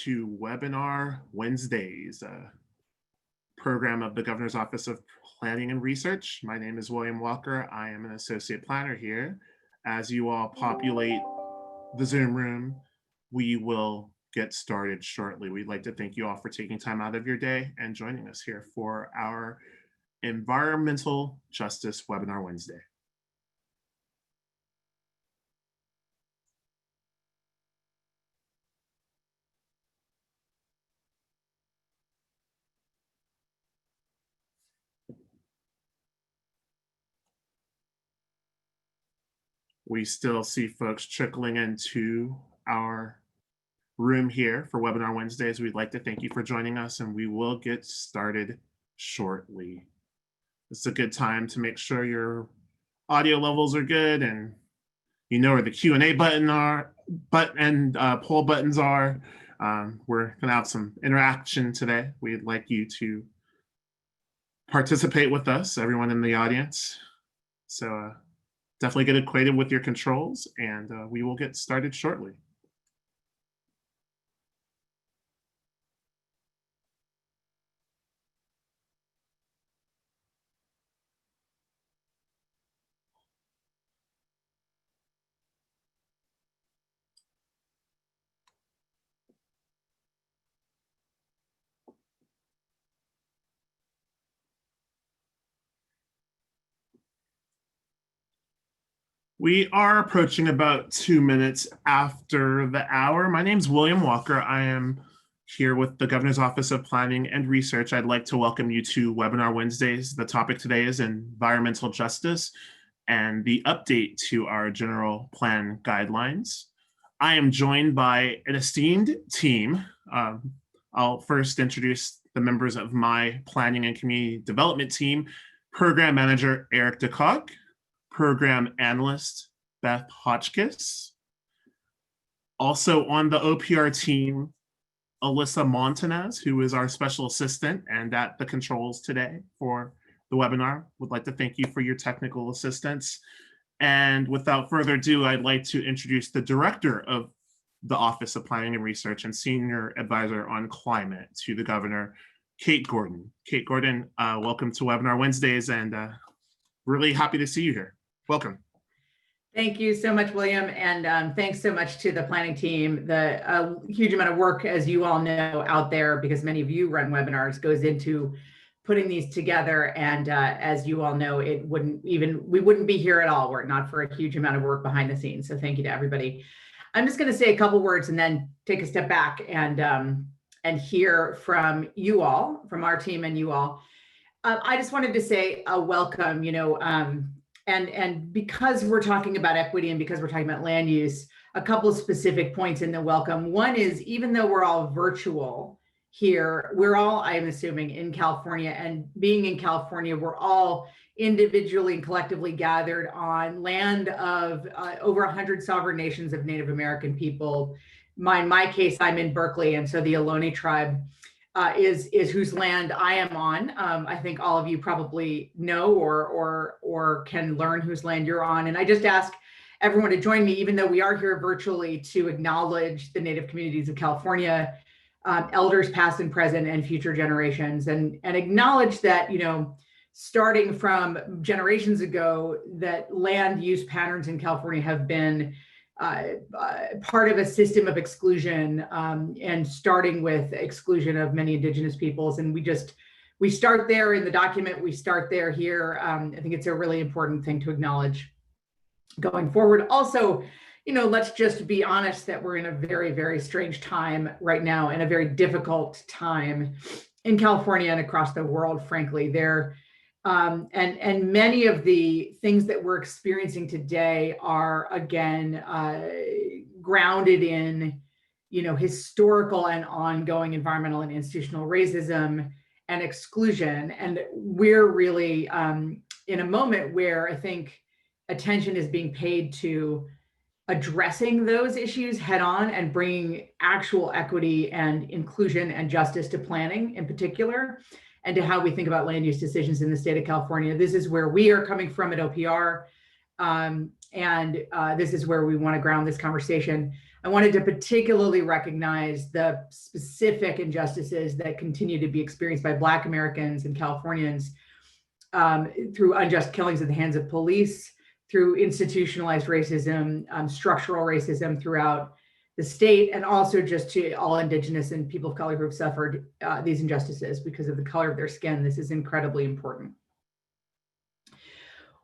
to Webinar Wednesdays, a program of the Governor's Office of Planning and Research. My name is William Walker. I am an associate planner here. As you all populate the Zoom room, we will get started shortly. We'd like to thank you all for taking time out of your day and joining us here for our Environmental Justice Webinar Wednesday. We still see folks trickling into our room here for Webinar Wednesdays. We'd like to thank you for joining us, and we will get started shortly. It's a good time to make sure your audio levels are good and you know where the Q&A poll buttons are. We're gonna have some interaction today. We'd like you to participate with us, everyone in the audience. So definitely get acquainted with your controls, and we will get started shortly. We are approaching about 2 minutes after the hour. My name is William Walker. I am here with the Governor's Office of Planning and Research. I'd like to welcome you to Webinar Wednesdays. The topic today is environmental justice and the update to our general plan guidelines. I am joined by an esteemed team. I'll first introduce the members of my planning and community development team. Program Manager Eric DeCock, Program Analyst Beth Hotchkiss. Also on the OPR team, Alyssa Montanez, who is our special assistant and at the controls today for the webinar. Would like to thank you for your technical assistance. And without further ado, I'd like to introduce the Director of the Office of Planning and Research and Senior Advisor on Climate to the Governor, Kate Gordon. Kate Gordon, welcome to Webinar Wednesdays, and really happy to see you here. Welcome. Thank you so much, William, and thanks so much to the planning team. The huge amount of work, as you all know, out there, because many of you run webinars, goes into putting these together. And as you all know, we wouldn't be here at all were it not for a huge amount of work behind the scenes. So thank you to everybody. I'm just going to say a couple words and then take a step back and hear from you all, from our team and you all. I just wanted to say a welcome, and because we're talking about equity and because we're talking about land use, a couple of specific points in the welcome. One is, even though we're all virtual here, we're all, I'm assuming, in California, and being in California, we're all individually and collectively gathered on land of over 100 sovereign nations of Native American people. In my case, I'm in Berkeley, and so the Ohlone tribe is whose land I am on. I think all of you probably know or can learn whose land you're on. And I just ask everyone to join me, even though we are here virtually, to acknowledge the Native communities of California, elders past and present and future generations, and acknowledge that, starting from generations ago, that land use patterns in California have been part of a system of exclusion, and starting with exclusion of many indigenous peoples. And we start there in the document, we start there here. I think it's a really important thing to acknowledge going forward. Also, let's just be honest that we're in a very, very strange time right now, and a very difficult time in California and across the world, frankly. And many of the things that we're experiencing today are, again, grounded in, historical and ongoing environmental and institutional racism and exclusion. And we're really in a moment where I think attention is being paid to addressing those issues head on and bringing actual equity and inclusion and justice to planning in particular, and to how we think about land use decisions in the state of California. This is where we are coming from at OPR, and this is where we want to ground this conversation. I wanted to particularly recognize the specific injustices that continue to be experienced by Black Americans and Californians through unjust killings at the hands of police, through institutionalized racism, structural racism throughout the state, and also just to all Indigenous and people of color who have suffered these injustices because of the color of their skin. This is incredibly important.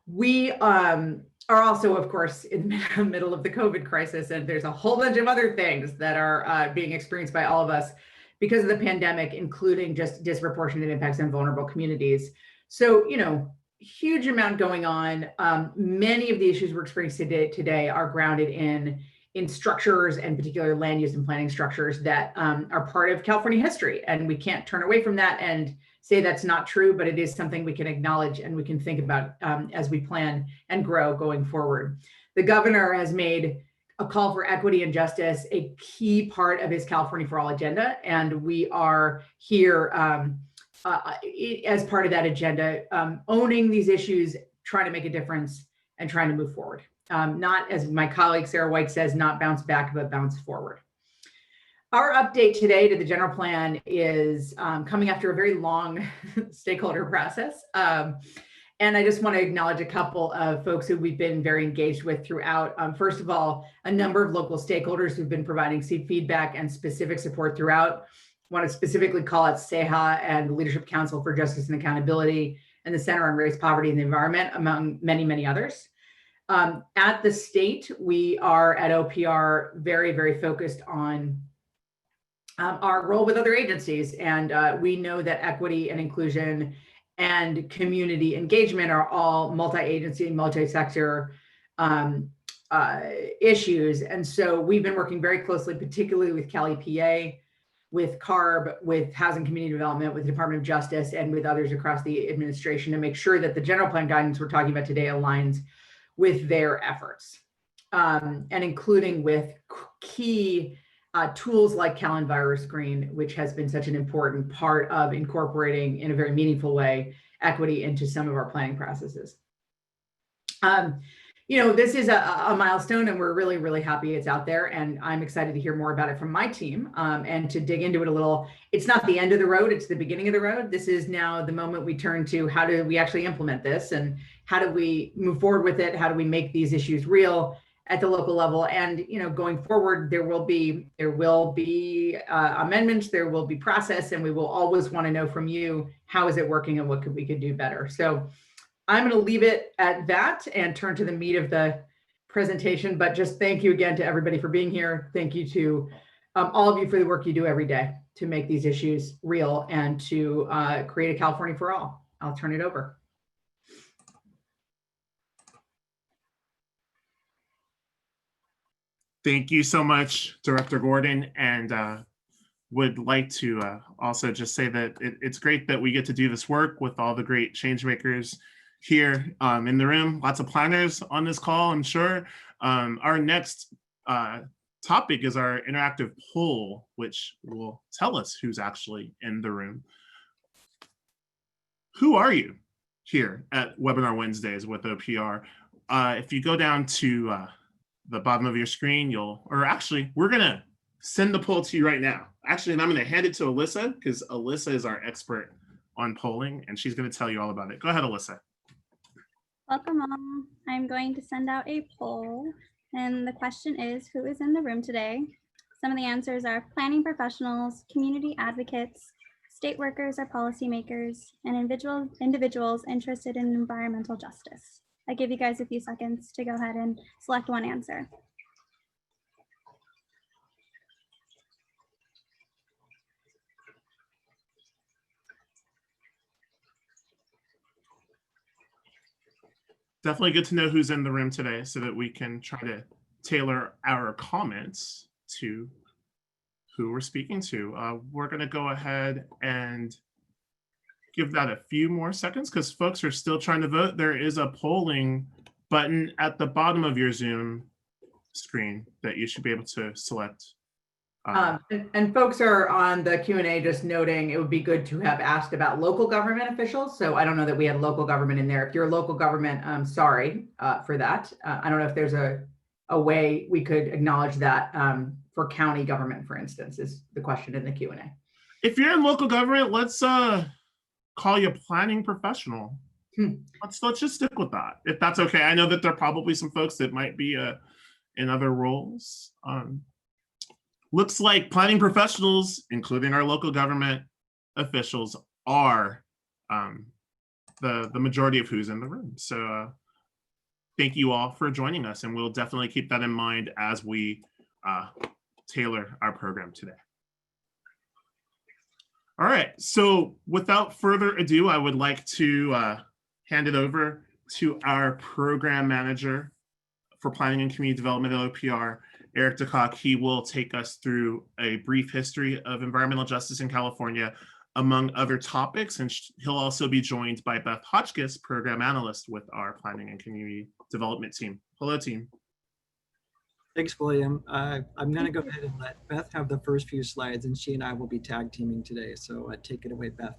We are also, of course, in the middle of the COVID crisis, and there's a whole bunch of other things that are being experienced by all of us because of the pandemic, including just disproportionate impacts on vulnerable communities. So, huge amount going on. Many of the issues we're experiencing today are grounded in structures, and particular land use and planning structures that are part of California history. And we can't turn away from that and say that's not true, but it is something we can acknowledge and we can think about as we plan and grow going forward. The governor has made a call for equity and justice a key part of his California for All agenda. And we are here as part of that agenda, owning these issues, trying to make a difference and trying to move forward. Not, as my colleague Sarah White says, not bounce back, but bounce forward. Our update today to the general plan is coming after a very long stakeholder process. And I just want to acknowledge a couple of folks who we've been very engaged with throughout. First of all, a number of local stakeholders who've been providing feedback and specific support throughout. I want to specifically call out CEHA and the Leadership Council for Justice and Accountability and the Center on Race, Poverty, and the Environment, among many, many others. At the state, we are at OPR very, very focused on our role with other agencies. And we know that equity and inclusion and community engagement are all multi-agency, multi-sector issues. And so we've been working very closely, particularly with Cali PA, with CARB, with Housing Community Development, with the Department of Justice, and with others across the administration to make sure that the general plan guidance we're talking about today aligns with their efforts, and including with key tools like Cal Virus Screen, which has been such an important part of incorporating in a very meaningful way equity into some of our planning processes. This is a milestone, and we're really, really happy it's out there. And I'm excited to hear more about it from my team and to dig into it a little. It's not the end of the road, it's the beginning of the road. This is now the moment we turn to how do we actually implement this, and how do we move forward with it? How do we make these issues real at the local level? And going forward, there will be amendments, there will be process, and we will always want to know from you, how is it working and what we could do better? So I'm going to leave it at that and turn to the meat of the presentation. But just thank you again to everybody for being here. Thank you to all of you for the work you do every day to make these issues real and to create a California for all. I'll turn it over. Thank you so much, Director Gordon, and would like to also just say that it's great that we get to do this work with all the great change makers here in the room. Lots of planners on this call, I'm sure. Our next topic is our interactive poll, which will tell us who's actually in the room. Who are you here at Webinar Wednesdays with OPR? If you go down to the bottom of your screen, we're gonna send the poll to you right now. Actually, and I'm gonna hand it to Alyssa, because Alyssa is our expert on polling, and she's gonna tell you all about it. Go ahead, Alyssa. Welcome all. I'm going to send out a poll, and the question is, who is in the room today? Some of the answers are planning professionals, community advocates, state workers or policymakers, and individuals interested in environmental justice. I give you guys a few seconds to go ahead and select one answer. Definitely good to know who's in the room today so that we can try to tailor our comments to who we're speaking to. We're going to go ahead and give that a few more seconds because folks are still trying to vote. There is a polling button at the bottom of your Zoom screen that you should be able to select. And folks are on the Q&A just noting it would be good to have asked about local government officials. So I don't know that we had local government in there. If you're a local government, I'm sorry for that. I don't know if there's a a way we could acknowledge that for county government, for instance, is the question in the Q&A. If you're in local government, let's call you a planning professional. Let's just stick with that, if that's okay. I know that there are probably some folks that might be in other roles. Looks like planning professionals, including our local government officials, are the majority of who's in the room. So thank you all for joining us, and we'll definitely keep that in mind as we tailor our program today. All right, so without further ado, I would like to hand it over to our program manager for planning and community development at OPR, Eric DeCock. He will take us through a brief history of environmental justice in California, among other topics, and he'll also be joined by Beth Hotchkiss, program analyst with our planning and community development team. Hello, team. Thanks, William. I'm going to go ahead and let Beth have the first few slides, and she and I will be tag teaming today. So take it away, Beth.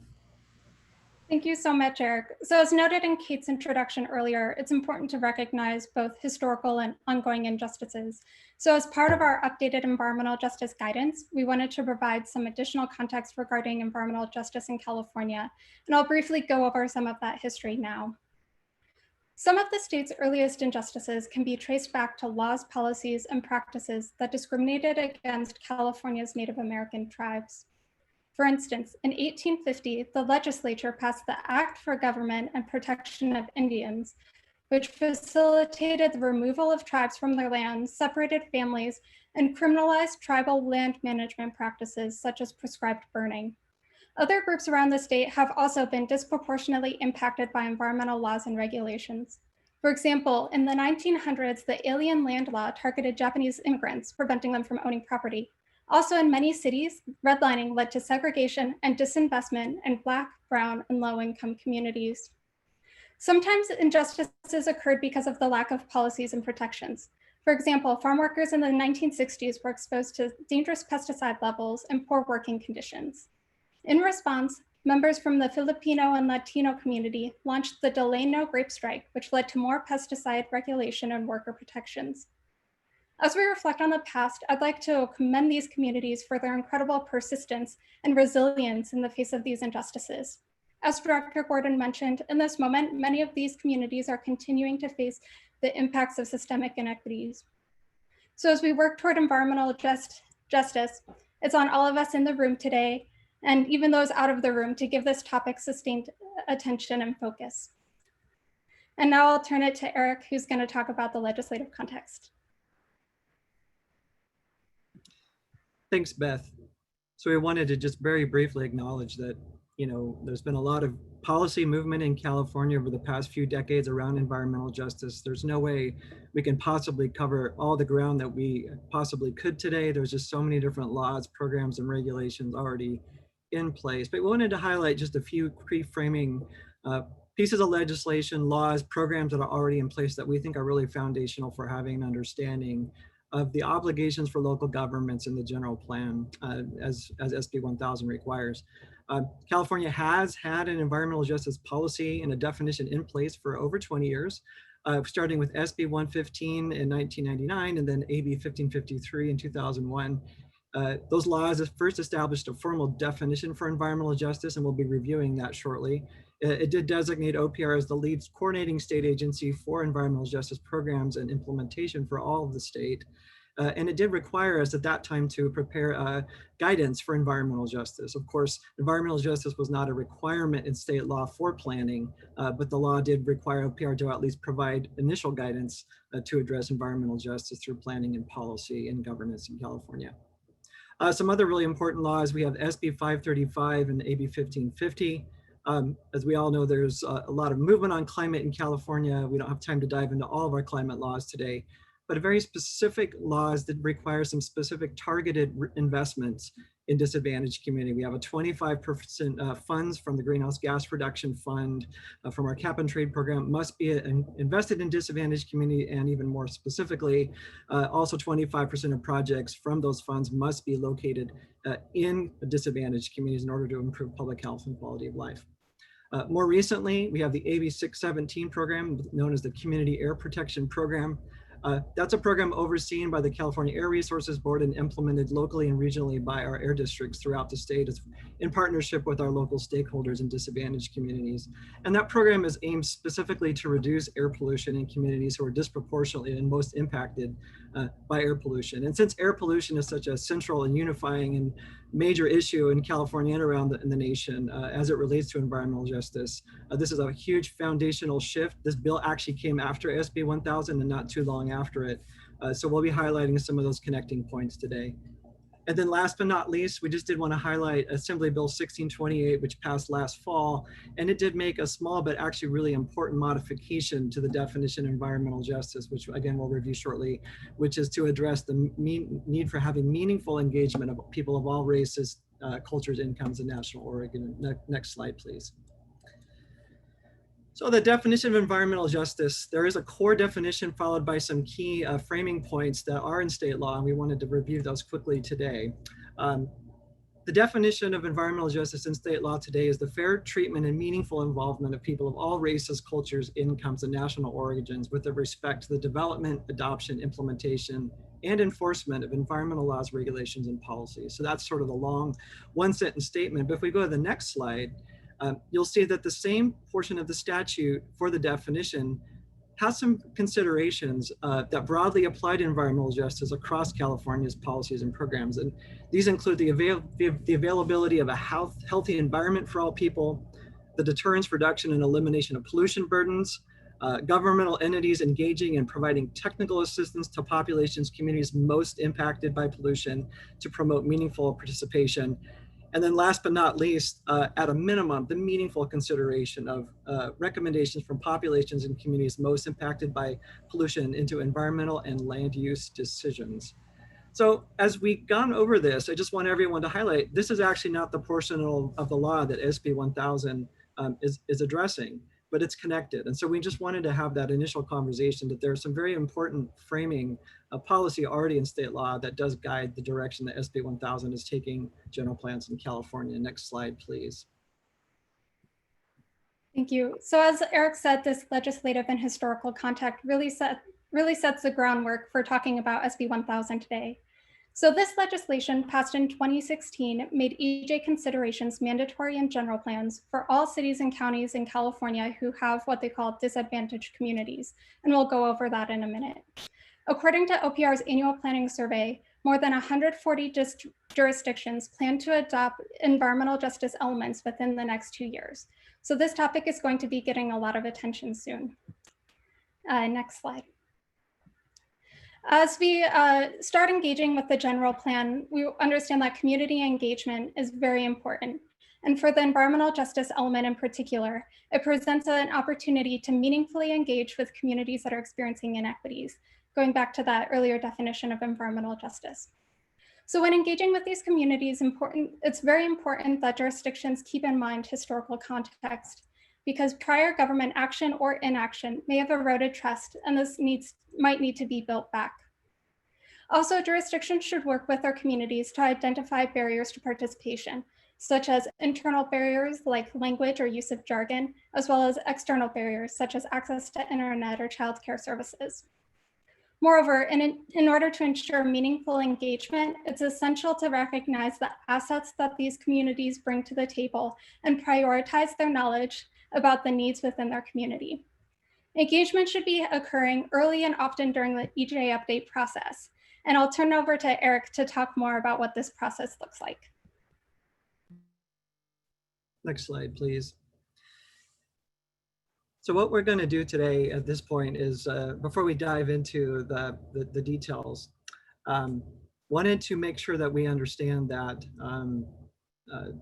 Thank you so much, Eric. So as noted in Kate's introduction earlier, it's important to recognize both historical and ongoing injustices. So as part of our updated environmental justice guidance, we wanted to provide some additional context regarding environmental justice in California, and I'll briefly go over some of that history now. Some of the state's earliest injustices can be traced back to laws, policies, and practices that discriminated against California's Native American tribes. For instance, in 1850, the legislature passed the Act for Government and Protection of Indians, which facilitated the removal of tribes from their lands, separated families, and criminalized tribal land management practices such as prescribed burning. Other groups around the state have also been disproportionately impacted by environmental laws and regulations. For example, in the 1900s, the Alien Land Law targeted Japanese immigrants, preventing them from owning property. Also in many cities, redlining led to segregation and disinvestment in Black, Brown, and low-income communities. Sometimes injustices occurred because of the lack of policies and protections. For example, farm workers in the 1960s were exposed to dangerous pesticide levels and poor working conditions. In response, members from the Filipino and Latino community launched the Delay No Grape Strike, which led to more pesticide regulation and worker protections. As we reflect on the past, I'd like to commend these communities for their incredible persistence and resilience in the face of these injustices. As Director Gordon mentioned, in this moment, many of these communities are continuing to face the impacts of systemic inequities. So as we work toward environmental justice, it's on all of us in the room today, and even those out of the room, to give this topic sustained attention and focus. And now I'll turn it to Eric, who's going to talk about the legislative context. Thanks, Beth. So we wanted to just very briefly acknowledge that, there's been a lot of policy movement in California over the past few decades around environmental justice. There's no way we can possibly cover all the ground that we possibly could today. There's just so many different laws, programs, and regulations already in place. But we wanted to highlight just a few pre-framing pieces of legislation, laws, programs that are already in place that we think are really foundational for having an understanding of the obligations for local governments in the general plan as SB 1000 requires. California has had an environmental justice policy and a definition in place for over 20 years, starting with SB 115 in 1999 and then AB 1553 in 2001. Those laws first established a formal definition for environmental justice, and we'll be reviewing that shortly. It did designate OPR as the lead coordinating state agency for environmental justice programs and implementation for all of the state. And it did require us at that time to prepare guidance for environmental justice. Of course, environmental justice was not a requirement in state law for planning, but the law did require OPR to at least provide initial guidance to address environmental justice through planning and policy and governance in California. Some other really important laws, we have SB 535 and AB 1550. As we all know, there's a lot of movement on climate in California. We don't have time to dive into all of our climate laws today, but very specific laws that require some specific targeted investments in disadvantaged community. We have a 25% funds from the Greenhouse Gas Reduction Fund from our cap and trade program must be invested in disadvantaged community, and even more specifically, also 25% of projects from those funds must be located in disadvantaged communities in order to improve public health and quality of life. More recently, we have the AB 617 program, known as the Community Air Protection Program. That's a program overseen by the California Air Resources Board and implemented locally and regionally by our air districts throughout the state in partnership with our local stakeholders and disadvantaged communities. And that program is aimed specifically to reduce air pollution in communities who are disproportionately and most impacted by air pollution. And since air pollution is such a central and unifying and major issue in California and around in the nation as it relates to environmental justice, this is a huge foundational shift. This bill actually came after SB 1000 and not too long after it. So we'll be highlighting some of those connecting points today. And then last but not least, we just did want to highlight Assembly Bill 1628, which passed last fall. And it did make a small but actually really important modification to the definition of environmental justice, which again we'll review shortly, which is to address the need for having meaningful engagement of people of all races, cultures, incomes, and national origin. Next slide, please. So the definition of environmental justice, there is a core definition followed by some key framing points that are in state law, and we wanted to review those quickly today. The definition of environmental justice in state law today is the fair treatment and meaningful involvement of people of all races, cultures, incomes, and national origins with respect to the development, adoption, implementation, and enforcement of environmental laws, regulations, and policies. So that's sort of the long one-sentence statement. But if we go to the next slide, you'll see that the same portion of the statute for the definition has some considerations that broadly apply to environmental justice across California's policies and programs. And these include the availability of a healthy environment for all people, the deterrence, reduction, and elimination of pollution burdens, governmental entities engaging and providing technical assistance to populations, communities most impacted by pollution to promote meaningful participation. And then last but not least, at a minimum, the meaningful consideration of recommendations from populations and communities most impacted by pollution into environmental and land use decisions. So as we've gone over this, I just want everyone to highlight, this is actually not the portion of the law that SB 1000 is addressing, but it's connected. And so we just wanted to have that initial conversation that there's some very important framing of policy already in state law that does guide the direction that SB 1000 is taking general plans in California. Next slide, please. Thank you. So as Eric said, this legislative and historical context really sets the groundwork for talking about SB 1000 today. So this legislation passed in 2016 made EJ considerations mandatory in general plans for all cities and counties in California who have what they call disadvantaged communities. And we'll go over that in a minute. According to OPR's annual planning survey, more than 140 jurisdictions plan to adopt environmental justice elements within the next 2 years. So this topic is going to be getting a lot of attention soon. Next slide. As we start engaging with the general plan, we understand that community engagement is very important. And for the environmental justice element in particular, it presents an opportunity to meaningfully engage with communities that are experiencing inequities, going back to that earlier definition of environmental justice. So when engaging with these communities, it's very important that jurisdictions keep in mind historical context, because prior government action or inaction may have eroded trust, and this might need to be built back. Also, jurisdictions should work with their communities to identify barriers to participation, such as internal barriers like language or use of jargon, as well as external barriers such as access to internet or childcare services. Moreover, in order to ensure meaningful engagement, it's essential to recognize the assets that these communities bring to the table and prioritize their knowledge about the needs within their community. Engagement should be occurring early and often during the EJ update process. And I'll turn it over to Eric to talk more about what this process looks like. Next slide, please. So what we're going to do today at this point is, before we dive into the details, wanted to make sure that we understand that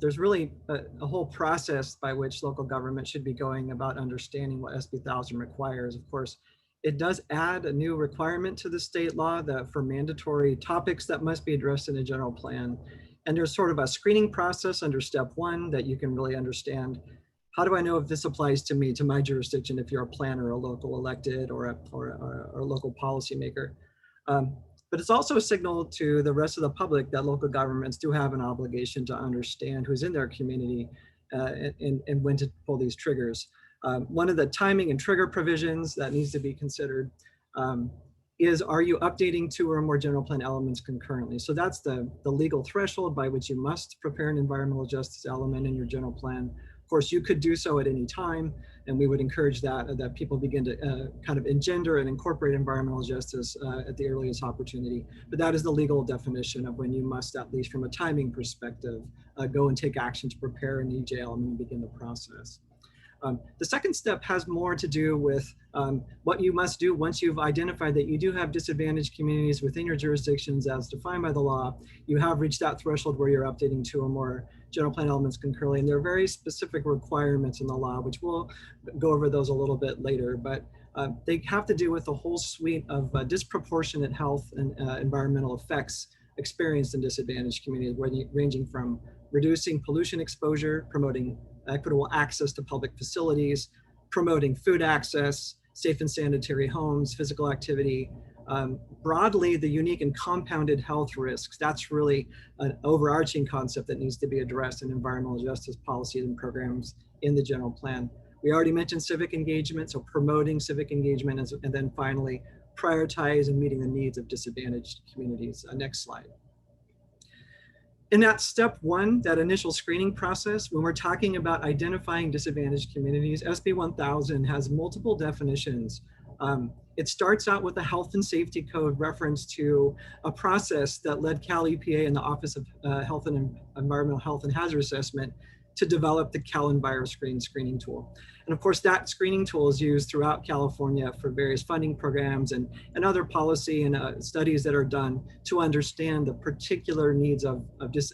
there's really a whole process by which local government should be going about understanding what SB 1000 requires. Of course, it does add a new requirement to the state law for mandatory topics that must be addressed in a general plan. And there's sort of a screening process under step 1 that you can really understand. How do I know if this applies to me, to my jurisdiction, if you're a planner, a local elected, or a local policymaker? But it's also a signal to the rest of the public that local governments do have an obligation to understand who's in their community and when to pull these triggers. One of the timing and trigger provisions that needs to be considered is, are you updating two or more general plan elements concurrently? So that's the legal threshold by which you must prepare an environmental justice element in your general plan. Of course, you could do so at any time, and we would encourage that people begin to kind of engender and incorporate environmental justice at the earliest opportunity. But that is the legal definition of when you must, at least from a timing perspective, go and take action to prepare an EJ element and begin the process. The second step has more to do with what you must do once you've identified that you do have disadvantaged communities within your jurisdictions as defined by the law. You have reached that threshold where you're updating two or more general plan elements concurrently, and there are very specific requirements in the law, which we'll go over those a little bit later, but they have to do with a whole suite of disproportionate health and environmental effects experienced in disadvantaged communities, ranging from reducing pollution exposure, promoting equitable access to public facilities, promoting food access, safe and sanitary homes, physical activity, broadly the unique and compounded health risks. That's really an overarching concept that needs to be addressed in environmental justice policies and programs in the general plan. We already mentioned civic engagement, so promoting civic engagement, and then finally prioritize and meeting the needs of disadvantaged communities. Next slide. In that step one, that initial screening process, when we're talking about identifying disadvantaged communities, SB 1000 has multiple definitions. It starts out with a health and safety code reference to a process that led Cal EPA and the Office of Health and Environmental Health and Hazard Assessment to develop the Cal EnviroScreen screening tool. And of course, that screening tool is used throughout California for various funding programs and other policy and studies that are done to understand the particular needs of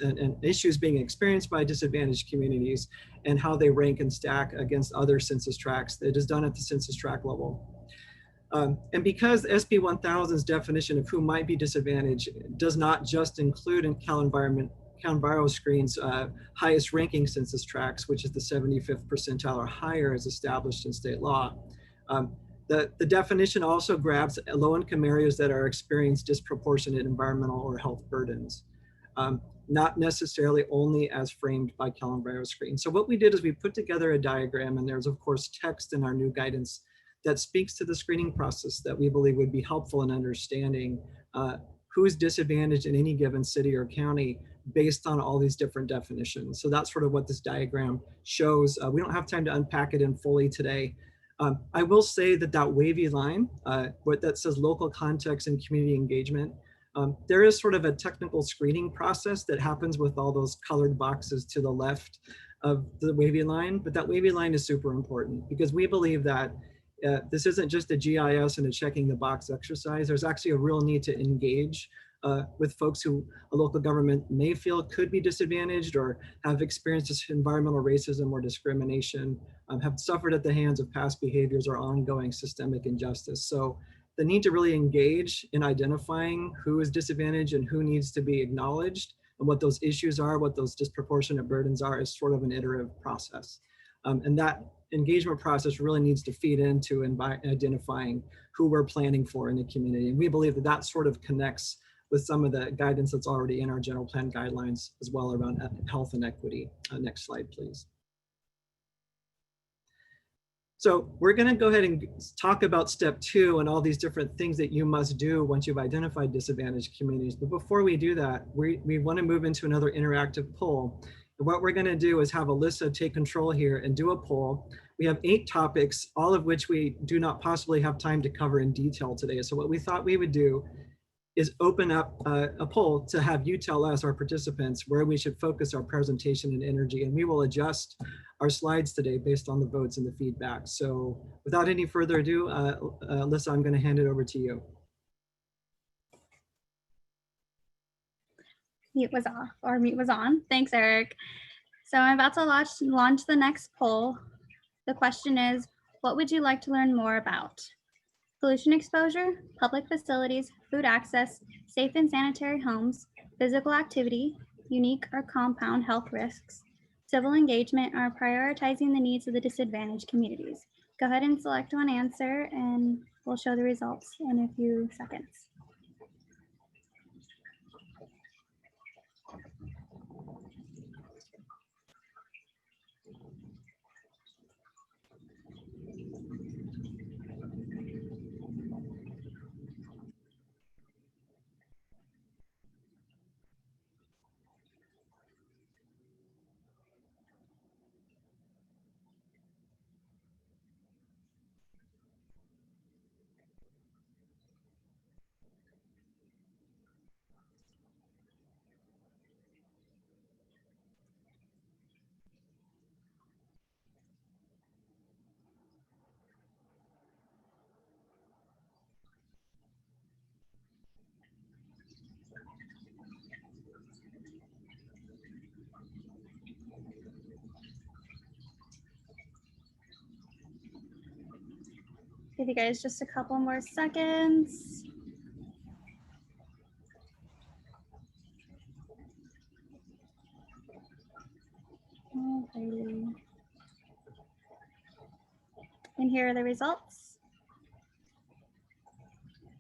and issues being experienced by disadvantaged communities and how they rank and stack against other census tracts. It is done at the census tract level. And because SB 1000's definition of who might be disadvantaged does not just include in Cal EnviroScreen's highest ranking census tracts, which is the 75th percentile or higher as established in state law. The definition also grabs low-income areas that are experiencing disproportionate environmental or health burdens, not necessarily only as framed by Cal EnviroScreen. So what we did is we put together a diagram, and there's of course text in our new guidance that speaks to the screening process that we believe would be helpful in understanding who is disadvantaged in any given city or county based on all these different definitions. So that's sort of what this diagram shows. We don't have time to unpack it in fully today. I will say that that wavy line, what that says local context and community engagement, there is sort of a technical screening process that happens with all those colored boxes to the left of the wavy line, but that wavy line is super important because we believe that this isn't just a GIS and a checking the box exercise. There's actually a real need to engage with folks who a local government may feel could be disadvantaged or have experienced this environmental racism or discrimination, have suffered at the hands of past behaviors or ongoing systemic injustice. So the need to really engage in identifying who is disadvantaged and who needs to be acknowledged and what those issues are, what those disproportionate burdens are, is sort of an iterative process. And that engagement process really needs to feed into identifying who we're planning for in the community. And we believe that that sort of connects with some of the guidance that's already in our general plan guidelines as well around health and equity. Next slide, please. So we're gonna go ahead and talk about step two and all these different things that you must do once you've identified disadvantaged communities. But before we do that, we wanna move into another interactive poll. And what we're gonna do is have Alyssa take control here and do a poll. We have 8 topics, all of which we do not possibly have time to cover in detail today. So what we thought we would do is open up a poll to have you tell us, our participants, where we should focus our presentation and energy. And we will adjust our slides today based on the votes and the feedback. So without any further ado, Alyssa, I'm gonna hand it over to you. Mute was off, or mute was on. Thanks, Eric. So I'm about to launch the next poll. The question is, what would you like to learn more about? Pollution exposure, public facilities, food access, safe and sanitary homes, physical activity, unique or compound health risks, civil engagement, or prioritizing the needs of the disadvantaged communities. Go ahead and select one answer and we'll show the results in a few seconds. Give you guys just a couple more seconds. Alrighty. And here are the results.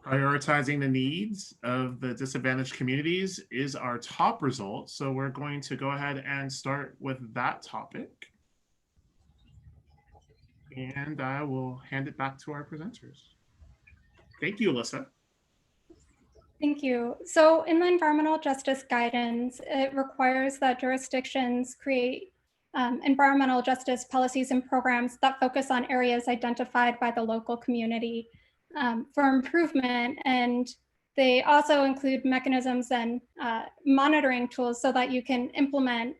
Prioritizing the needs of the disadvantaged communities is our top result. So we're going to go ahead and start with that topic. And I will hand it back to our presenters. Thank you, Alyssa. Thank you. So in the environmental justice guidance, it requires that jurisdictions create environmental justice policies and programs that focus on areas identified by the local community for improvement. And they also include mechanisms and monitoring tools so that you can implement,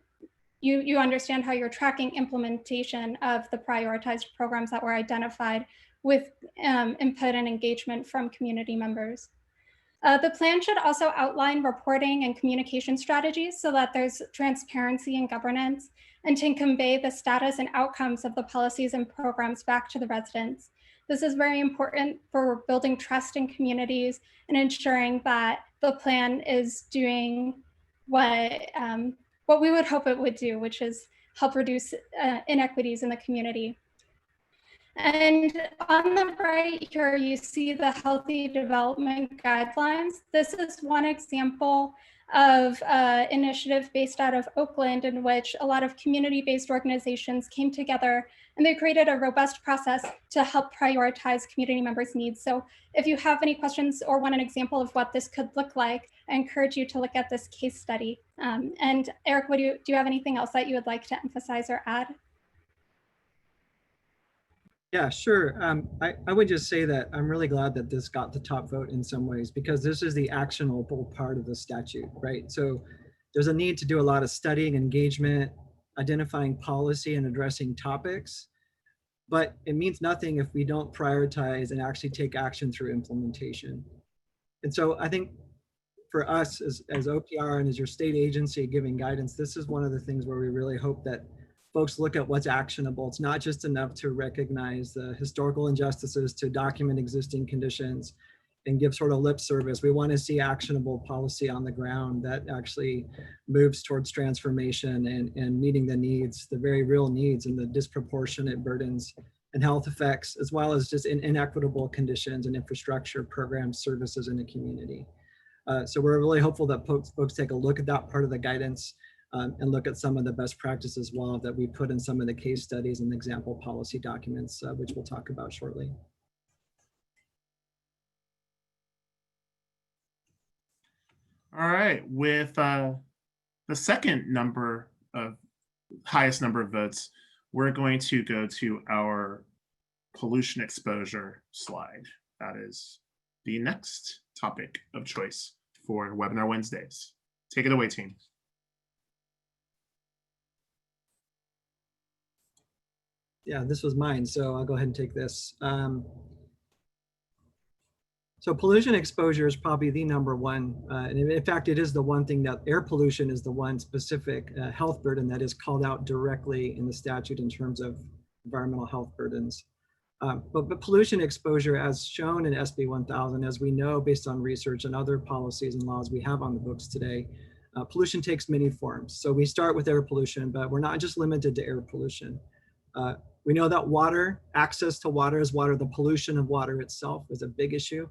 you understand how you're tracking implementation of the prioritized programs that were identified with input and engagement from community members. The plan should also outline reporting and communication strategies so that there's transparency and governance, and to convey the status and outcomes of the policies and programs back to the residents. This is very important for building trust in communities and ensuring that the plan is doing what we would hope it would do, which is help reduce inequities in the community. And on the right here, you see the Healthy Development Guidelines. This is one example of an initiative based out of Oakland in which a lot of community-based organizations came together and they created a robust process to help prioritize community members' needs. So if you have any questions or want an example of what this could look like, I encourage you to look at this case study. And Eric, do you have anything else that you would like to emphasize or add? Yeah, sure. I would just say that I'm really glad that this got the top vote in some ways, because this is the actionable part of the statute, right? So there's a need to do a lot of studying, engagement, identifying policy and addressing topics, but it means nothing if we don't prioritize and actually take action through implementation. And so I think for us as OPR and as your state agency giving guidance, this is one of the things where we really hope that folks look at what's actionable. It's not just enough to recognize the historical injustices, to document existing conditions and give sort of lip service. We want to see actionable policy on the ground that actually moves towards transformation and meeting the needs, the very real needs and the disproportionate burdens and health effects, as well as just inequitable conditions and infrastructure, programs, services in the community. So we're really hopeful that folks take a look at that part of the guidance and look at some of the best practices as well that we put in some of the case studies and example policy documents, which we'll talk about shortly. All right, with the second number of highest number of votes, we're going to go to our pollution exposure slide. That is the next topic of choice for Webinar Wednesdays. Take it away, team. Yeah, this was mine, so I'll go ahead and take this. So pollution exposure is probably the number one. And in fact, it is the one thing that air pollution is the one specific health burden that is called out directly in the statute in terms of environmental health burdens. But pollution exposure, as shown in SB 1000, as we know based on research and other policies and laws we have on the books today, pollution takes many forms. So we start with air pollution, but we're not just limited to air pollution. We know that water, access to water is water, the pollution of water itself is a big issue,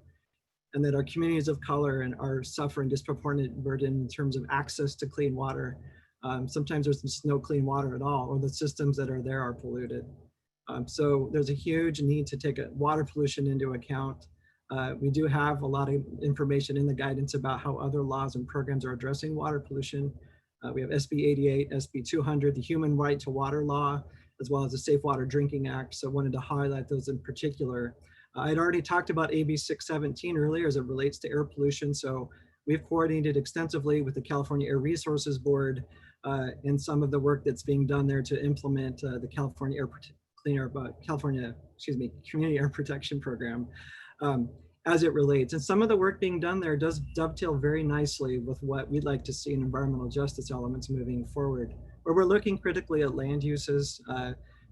and that our communities of color and are suffering disproportionate burden in terms of access to clean water. Sometimes there's just no clean water at all, or the systems that are there are polluted. So there's a huge need to take water pollution into account. We do have a lot of information in the guidance about how other laws and programs are addressing water pollution. We have SB 88, SB 200, the Human Right to Water Law, as well as the Safe Water Drinking Act. So I wanted to highlight those in particular. I'd already talked about AB 617 earlier as it relates to air pollution. So we've coordinated extensively with the California Air Resources Board and some of the work that's being done there to implement the California Community Air Protection Program as it relates. And some of the work being done there does dovetail very nicely with what we'd like to see in environmental justice elements moving forward, where we're looking critically at land uses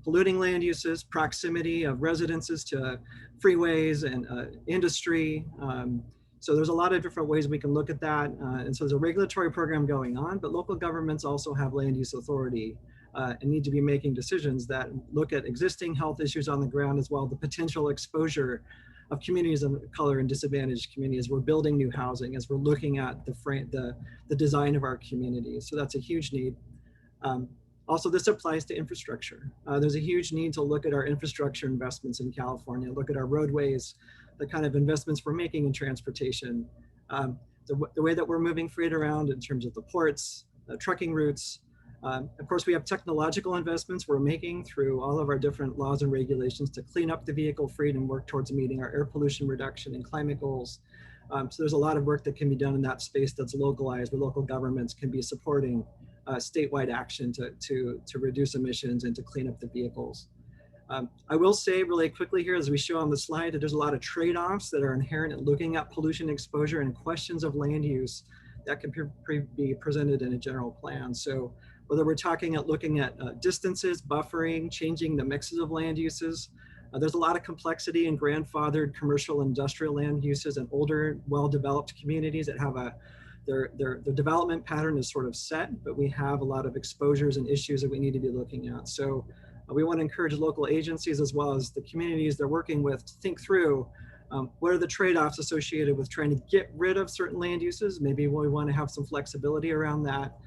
polluting land uses, proximity of residences to freeways and industry. So there's a lot of different ways we can look at that. And so there's a regulatory program going on, but local governments also have land use authority and need to be making decisions that look at existing health issues on the ground, as well as the potential exposure of communities of color and disadvantaged communities. We're building new housing, as we're looking at the design of our communities. So that's a huge need. Also, this applies to infrastructure. There's a huge need to look at our infrastructure investments in California, look at our roadways, the kind of investments we're making in transportation, the way that we're moving freight around in terms of the ports, trucking routes. Of course, we have technological investments we're making through all of our different laws and regulations to clean up the vehicle fleet and work towards meeting our air pollution reduction and climate goals. So there's a lot of work that can be done in that space that's localized, where local governments can be supporting statewide action to reduce emissions and to clean up the vehicles. I will say really quickly here, as we show on the slide, that there's a lot of trade-offs that are inherent in looking at pollution exposure and questions of land use that can be presented in a general plan. So whether we're looking at distances, buffering, changing the mixes of land uses, there's a lot of complexity in grandfathered commercial industrial land uses and older, well-developed communities that have their development pattern is sort of set, but we have a lot of exposures and issues that we need to be looking at. So we want to encourage local agencies as well as the communities they're working with to think through what are the trade-offs associated with trying to get rid of certain land uses. Maybe we want to have some flexibility around that.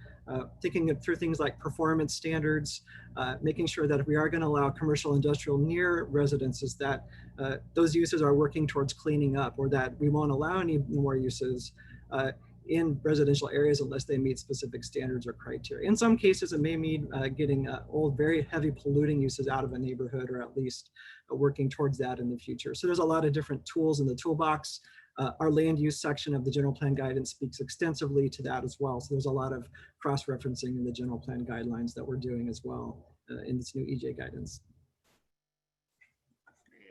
Thinking through things like performance standards, making sure that if we are going to allow commercial industrial near residences, that those uses are working towards cleaning up, or that we won't allow any more uses in residential areas unless they meet specific standards or criteria. In some cases, it may mean getting old, very heavy polluting uses out of a neighborhood, or at least working towards that in the future. So there's a lot of different tools in the toolbox. Our land use section of the general plan guidance speaks extensively to that as well. So there's a lot of cross-referencing in the general plan guidelines that we're doing as well in this new EJ guidance.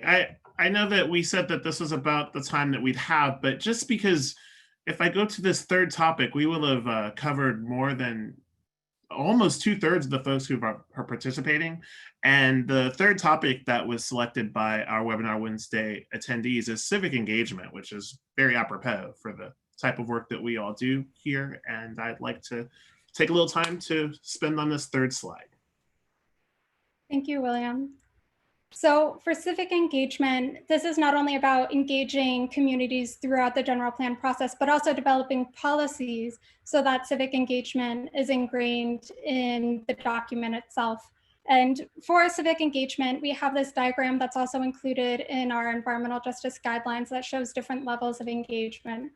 I know that we said that this was about the time that we'd have, but just because if I go to this third topic, we will have covered more than almost 2/3 of the folks who are participating. And the third topic that was selected by our Webinar Wednesday attendees is civic engagement, which is very apropos for the type of work that we all do here. And I'd like to take a little time to spend on this third slide. Thank you, William. So for civic engagement, this is not only about engaging communities throughout the general plan process, but also developing policies so that civic engagement is ingrained in the document itself. And for civic engagement, we have this diagram that's also included in our environmental justice guidelines that shows different levels of engagement,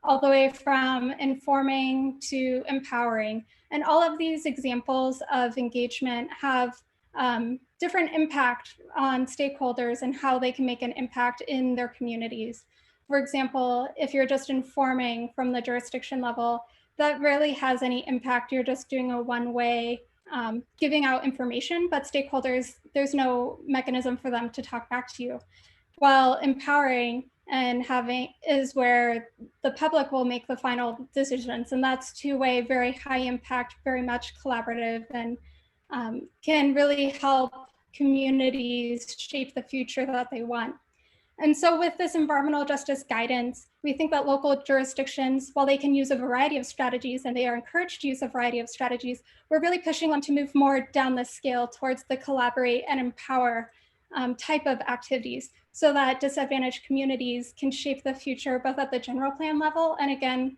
all the way from informing to empowering. And all of these examples of engagement have different impact on stakeholders and how they can make an impact in their communities. For example, if you're just informing from the jurisdiction level, that rarely has any impact. You're just doing a one-way giving out information, but stakeholders, there's no mechanism for them to talk back to you. While empowering and having is where the public will make the final decisions. And that's two-way, very high impact, very much collaborative, and can really help communities shape the future that they want. And so with this environmental justice guidance, we think that local jurisdictions, while they can use a variety of strategies and they are encouraged to use a variety of strategies, we're really pushing them to move more down the scale towards the collaborate and empower type of activities, so that disadvantaged communities can shape the future both at the general plan level and, again,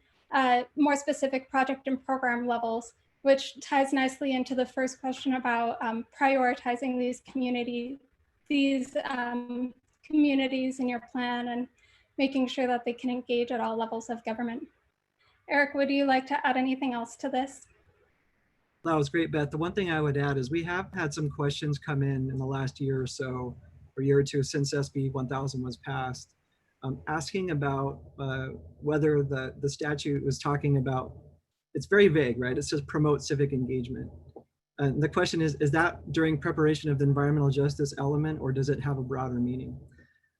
more specific project and program levels, which ties nicely into the first question about prioritizing these communities in your plan and making sure that they can engage at all levels of government. Eric, would you like to add anything else to this? That was great, Beth. The one thing I would add is we have had some questions come in the last year or so, or year or two since SB 1000 was passed, asking about whether the statute was talking about, it's very vague, right? It says promote civic engagement. And the question is that during preparation of the environmental justice element, or does it have a broader meaning?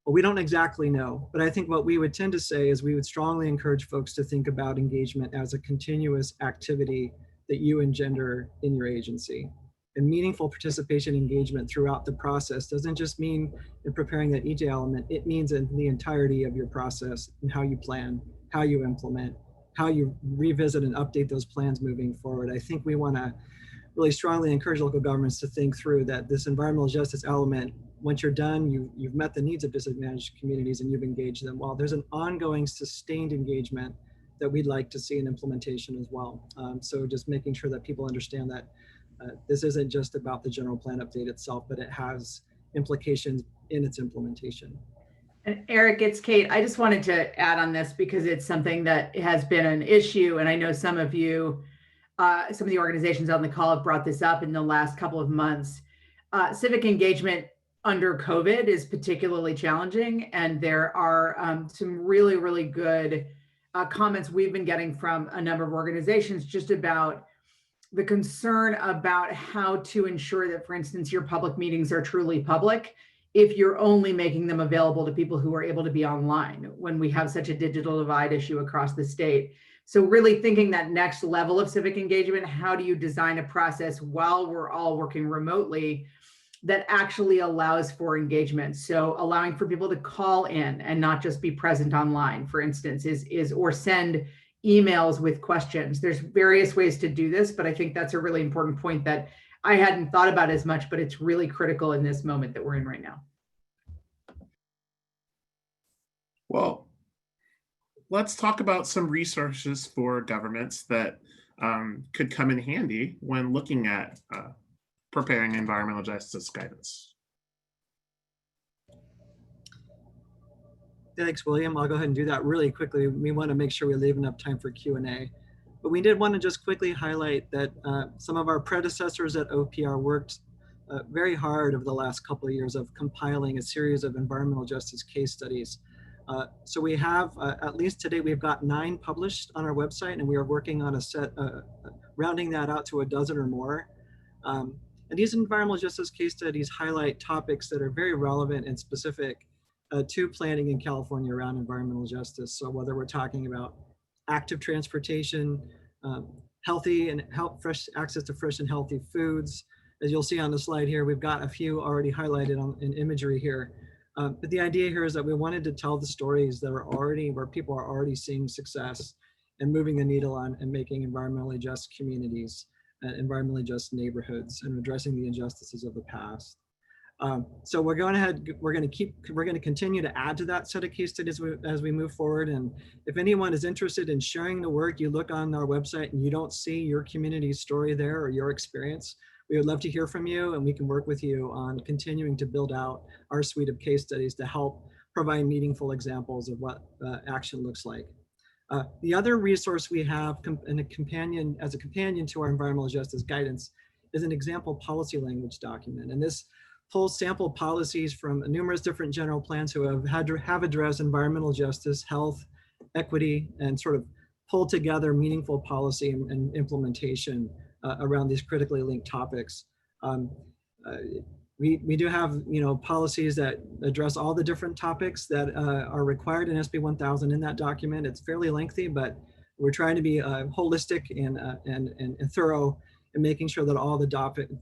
Well, we don't exactly know, but I think what we would tend to say is we would strongly encourage folks to think about engagement as a continuous activity that you engender in your agency. And meaningful participation engagement throughout the process doesn't just mean in preparing that EJ element, it means in the entirety of your process and how you plan, how you implement, how you revisit and update those plans moving forward. I think we want to really strongly encourage local governments to think through that this environmental justice element, once you're done, you've met the needs of disadvantaged communities and you've engaged them well. There's an ongoing sustained engagement that we'd like to see in implementation as well. So just making sure that people understand that this isn't just about the general plan update itself, but it has implications in its implementation. And Eric, it's Kate. I just wanted to add on this because it's something that has been an issue. And I know some of you, some of the organizations on the call have brought this up in the last couple of months. Civic engagement under COVID is particularly challenging. And there are some really, really good comments we've been getting from a number of organizations just about the concern about how to ensure that, for instance, your public meetings are truly public if you're only making them available to people who are able to be online when we have such a digital divide issue across the state. So really thinking that next level of civic engagement, how do you design a process while we're all working remotely that actually allows for engagement? So allowing for people to call in and not just be present online, for instance, or send emails with questions. There's various ways to do this, but I think that's a really important point that I hadn't thought about as much, but it's really critical in this moment that we're in right now. Well, let's talk about some resources for governments that could come in handy when looking at preparing environmental justice guidance. Thanks, William. I'll go ahead and do that really quickly. We want to make sure we leave enough time for Q&A. But we did want to just quickly highlight that some of our predecessors at OPR worked very hard over the last couple of years of compiling a series of environmental justice case studies. So we have, at least today, we've got 9 published on our website, and we are working on a set, rounding that out to a dozen or more. And these environmental justice case studies highlight topics that are very relevant and specific to planning in California around environmental justice. So whether we're talking about active transportation, healthy and fresh access to fresh and healthy foods. As you'll see on the slide here, we've got a few already highlighted in imagery here. But the idea here is that we wanted to tell the stories that are already, where people are already seeing success and moving the needle on and making environmentally just communities, environmentally just neighborhoods, and addressing the injustices of the past. So we're going ahead, we're going to continue to add to that set of case studies as we move forward. And if anyone is interested in sharing the work, you look on our website and you don't see your community's story there or your experience, we would love to hear from you, and we can work with you on continuing to build out our suite of case studies to help provide meaningful examples of what action looks like. The other resource we have as a companion to our environmental justice guidance is an example policy language document. And this pulls sample policies from numerous different general plans who have addressed environmental justice, health, equity, and sort of pull together meaningful policy and implementation around these critically linked topics. We do have policies that address all the different topics that are required in SB 1000 in that document. It's fairly lengthy, but we're trying to be holistic and thorough and making sure that all the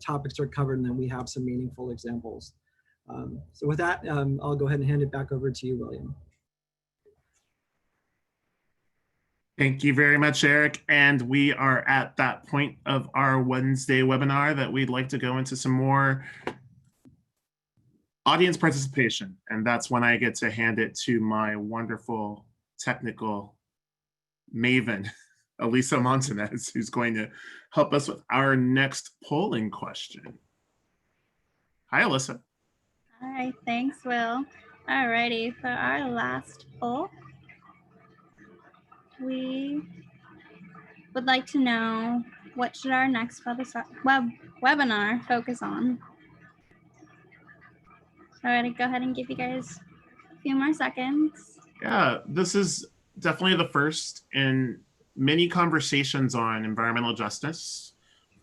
topics are covered and then we have some meaningful examples. So with that, I'll go ahead and hand it back over to you, William. Thank you very much, Eric. And we are at that point of our Wednesday webinar that we'd like to go into some more audience participation. And that's when I get to hand it to my wonderful technical maven, Elisa Montanez, who's going to help us with our next polling question. Hi, Alyssa. All right, thanks, Will. All righty, for our last poll, we would like to know, what should our next webinar focus on? All right, go ahead and give you guys a few more seconds. Yeah, this is definitely the first in many conversations on environmental justice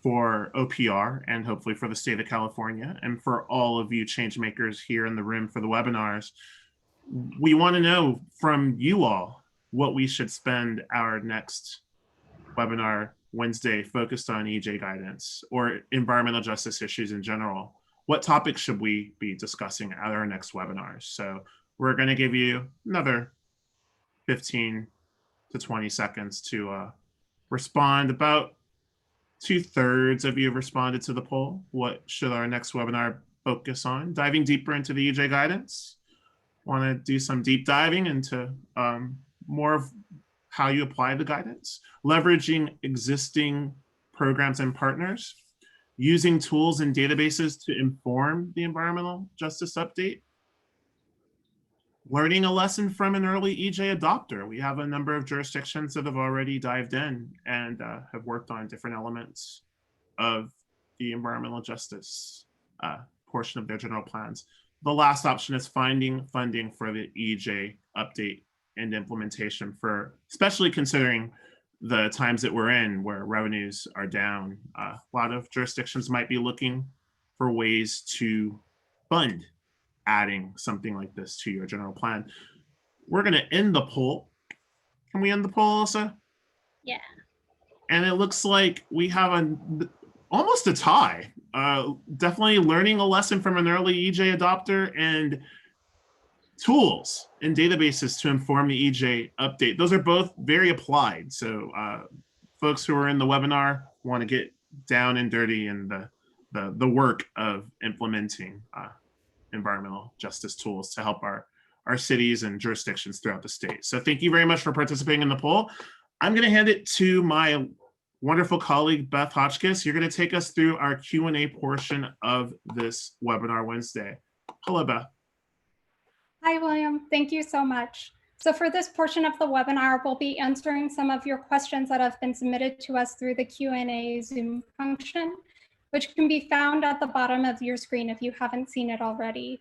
for OPR and hopefully for the state of California, and for all of you change makers here in the room for the webinars. We want to know from you all what we should spend our next webinar Wednesday focused on EJ guidance or environmental justice issues in general, what topics should we be discussing at our next webinars? So we're going to give you another 15 to 20 seconds to respond. About 2/3 of you have responded to the poll. What should our next webinar focus on? Diving deeper into the EJ guidance. Want to do some deep diving into more of how you apply the guidance, leveraging existing programs and partners, using tools and databases to inform the environmental justice update, learning a lesson from an early EJ adopter. We have a number of jurisdictions that have already dived in and have worked on different elements of the environmental justice portion of their general plans. The last option is finding funding for the EJ update and implementation, for especially considering the times that we're in where revenues are down. A lot of jurisdictions might be looking for ways to fund adding something like this to your general plan. We're going to end the poll. Can we end the poll, Alyssa? Yeah. And it looks like we have almost a tie. Definitely learning a lesson from an early EJ adopter and tools and databases to inform the EJ update. Those are both very applied. So folks who are in the webinar want to get down and dirty in the work of implementing environmental justice tools to help our cities and jurisdictions throughout the state. So thank you very much for participating in the poll. I'm going to hand it to my wonderful colleague, Beth Hotchkiss. You're going to take us through our Q&A portion of this webinar Wednesday. Hello, Beth. Hi, William. Thank you so much. So for this portion of the webinar, we'll be answering some of your questions that have been submitted to us through the Q&A Zoom function, which can be found at the bottom of your screen if you haven't seen it already.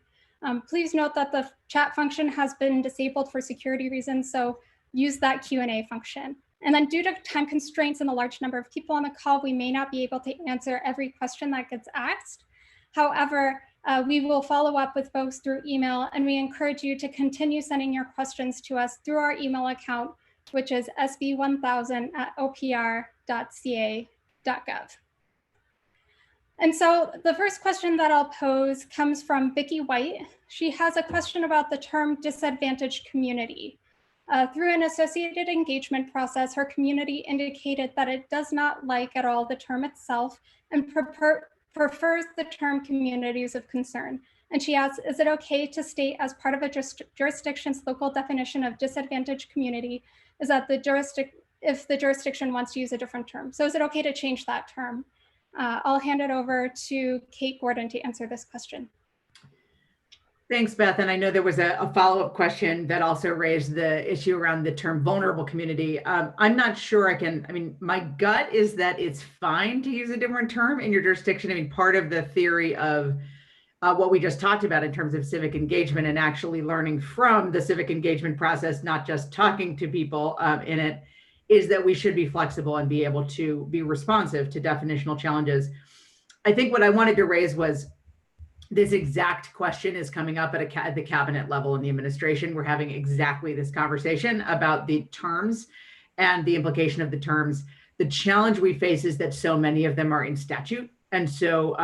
Please note that the chat function has been disabled for security reasons, so use that Q&A function. And then due to time constraints and a large number of people on the call, we may not be able to answer every question that gets asked. However, we will follow up with folks through email, and we encourage you to continue sending your questions to us through our email account, which is sb1000@opr.ca.gov. And so the first question that I'll pose comes from Vicki White. She has a question about the term disadvantaged community. Through an associated engagement process, her community indicated that it does not like at all the term itself and prefers the term communities of concern. And she asks, is it okay to state as part of a jurisdiction's local definition of disadvantaged community is that if the jurisdiction wants to use a different term? So is it okay to change that term? I'll hand it over to Kate Gordon to answer this question. Thanks, Beth. And I know there was a follow-up question that also raised the issue around the term vulnerable community. I'm not sure my gut is that it's fine to use a different term in your jurisdiction. I mean, part of the theory of what we just talked about in terms of civic engagement and actually learning from the civic engagement process, not just talking to people in it, is that we should be flexible and be able to be responsive to definitional challenges. I think what I wanted to raise was this exact question is coming up at the cabinet level in the administration. We're having exactly this conversation about the terms and the implication of the terms. The challenge we face is that so many of them are in statute. And so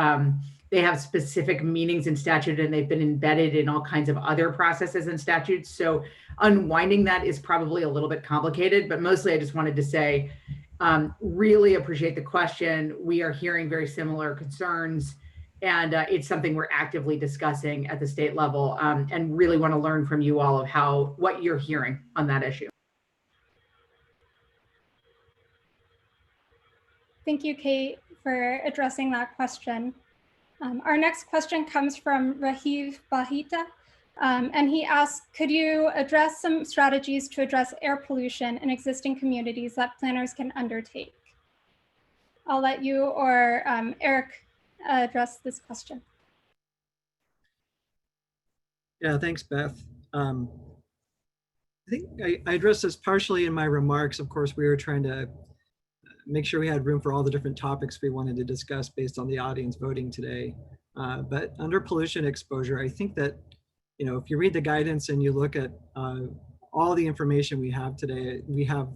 they have specific meanings in statute, and they've been embedded in all kinds of other processes and statutes. So unwinding that is probably a little bit complicated, but mostly I just wanted to say, really appreciate the question. We are hearing very similar concerns, and it's something we're actively discussing at the state level, and really want to learn from you all of what you're hearing on that issue. Thank you, Kate, for addressing that question. Our next question comes from Rahiv Bahita, and he asks, could you address some strategies to address air pollution in existing communities that planners can undertake? I'll let you or Eric address this question. Yeah, thanks, Beth. I think I addressed this partially in my remarks. Of course, we were trying to make sure we had room for all the different topics we wanted to discuss based on the audience voting today. But under pollution exposure, I think that, if you read the guidance and you look at all the information we have today, we have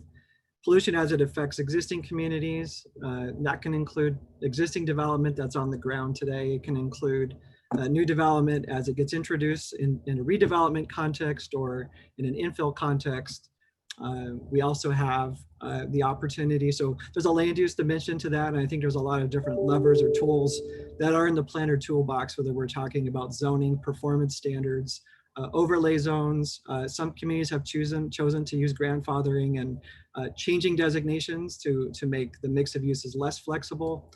pollution as it affects existing communities. That can include existing development that's on the ground today. It can include new development as it gets introduced in a redevelopment context or in an infill context. We also have the opportunity, so there's a land use dimension to that, and I think there's a lot of different levers or tools that are in the planner toolbox, whether we're talking about zoning, performance standards, overlay zones. Some communities have chosen to use grandfathering and changing designations to make the mix of uses less flexible.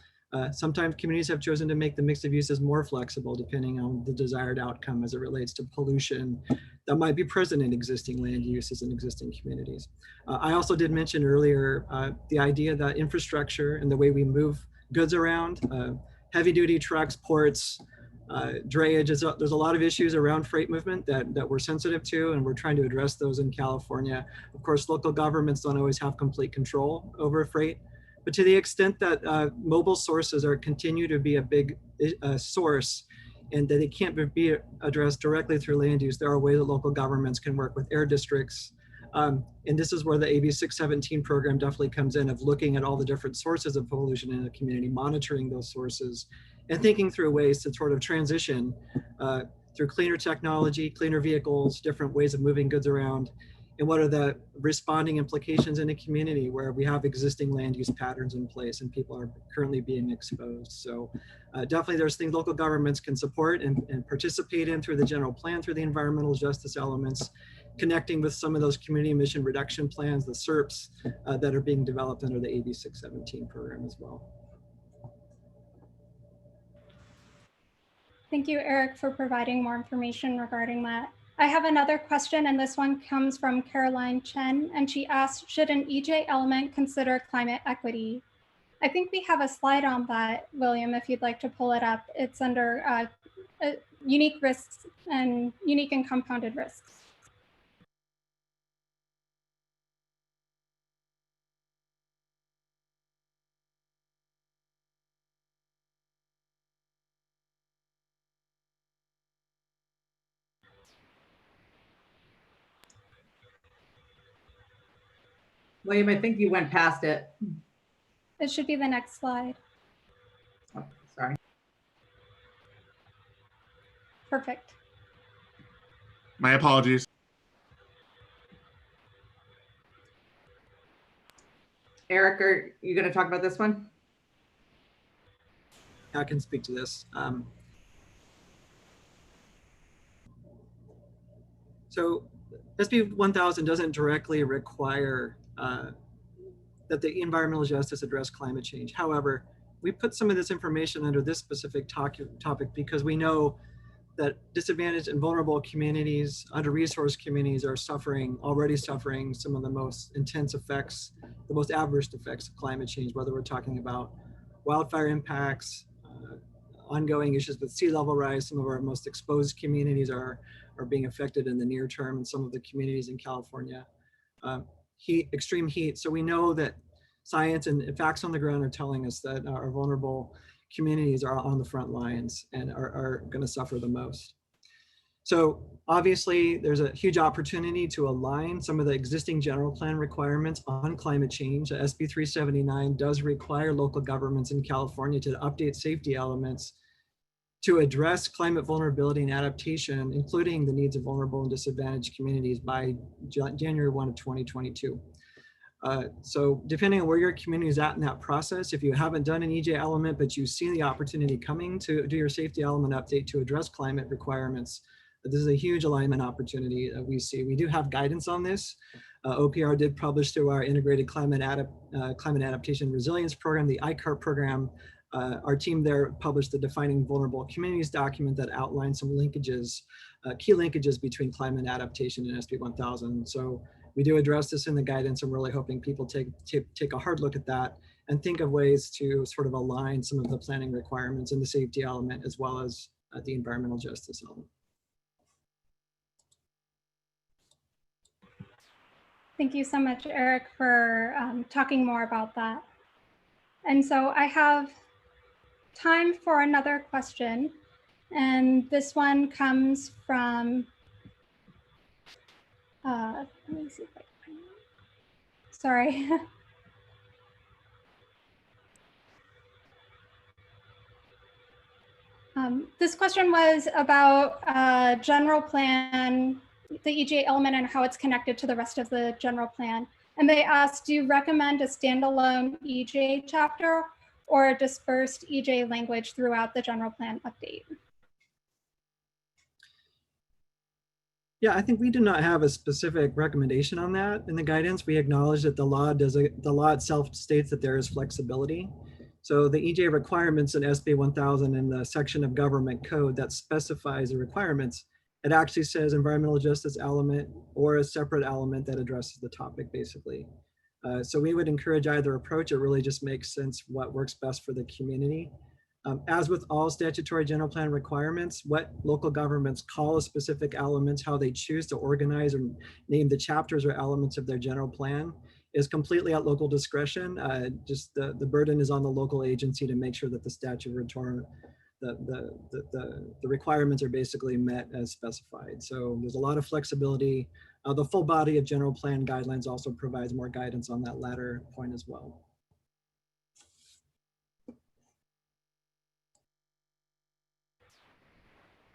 Sometimes communities have chosen to make the mix of uses more flexible depending on the desired outcome as it relates to pollution that might be present in existing land uses in existing communities. I also did mention earlier the idea that infrastructure and the way we move goods around, heavy duty trucks, ports, drayage, there's a lot of issues around freight movement that we're sensitive to, and we're trying to address those in California. Of course, local governments don't always have complete control over freight, but to the extent that mobile sources continue to be a big source and that it can't be addressed directly through land use, there are ways that local governments can work with air districts. And this is where the AB 617 program definitely comes in, of looking at all the different sources of pollution in a community, monitoring those sources, and thinking through ways to sort of transition through cleaner technology, cleaner vehicles, different ways of moving goods around, and what are the responding implications in a community where we have existing land use patterns in place and people are currently being exposed. So definitely there's things local governments can support and participate in through the general plan, through the environmental justice elements, connecting with some of those community emission reduction plans, the SERPs that are being developed under the AB 617 program as well. Thank you, Eric, for providing more information regarding that. I have another question, and this one comes from Caroline Chen, and she asked, should an EJ element consider climate equity? I think we have a slide on that, William, if you'd like to pull it up. It's under unique risks and unique and compounded risks. William, I think you went past it. It should be the next slide. Oh, sorry. Perfect. My apologies. Eric, are you going to talk about this one? I can speak to this. So SB 1000 doesn't directly require that the environmental justice address climate change. However, we put some of this information under this specific topic because we know that disadvantaged and vulnerable communities, under-resourced communities are already suffering some of the most intense effects, the most adverse effects of climate change, whether we're talking about wildfire impacts, ongoing issues with sea level rise. Some of our most exposed communities are being affected in the near term, and some of the communities in California. Extreme heat. So we know that science and facts on the ground are telling us that our vulnerable communities are on the front lines and are going to suffer the most. So obviously there's a huge opportunity to align some of the existing general plan requirements on climate change. SB 379 does require local governments in California to update safety elements to address climate vulnerability and adaptation, including the needs of vulnerable and disadvantaged communities by January 1 of 2022. So depending on where your community is at in that process, if you haven't done an EJ element, but you see the opportunity coming to do your safety element update to address climate requirements, this is a huge alignment opportunity that we see. We do have guidance on this. OPR did publish through our Integrated Climate Adaptation Resilience Program, the ICARP program. Our team there published the Defining Vulnerable Communities document that outlines some linkages, key linkages between climate adaptation and SB 1000. So we do address this in the guidance. I'm really hoping people take a hard look at that and think of ways to sort of align some of the planning requirements in the safety element as well as the environmental justice element. Thank you so much, Eric, for talking more about that. And so I have time for another question. And this one comes from, let me see if I can find it. Sorry. This question was about general plan, the EJ element and how it's connected to the rest of the general plan. And they asked, do you recommend a standalone EJ chapter or a dispersed EJ language throughout the general plan update? Yeah, I think we do not have a specific recommendation on that in the guidance. We acknowledge that the law itself states that there is flexibility. So the EJ requirements in SB 1000 in the section of government code that specifies the requirements, it actually says environmental justice element or a separate element that addresses the topic basically. So we would encourage either approach. It really just makes sense what works best for the community. As with all statutory general plan requirements, what local governments call a specific elements, how they choose to organize or name the chapters or elements of their general plan is completely at local discretion. Just the burden is on the local agency to make sure that the statutory, the requirements are basically met as specified. So there's a lot of flexibility. The full body of general plan guidelines also provides more guidance on that latter point as well.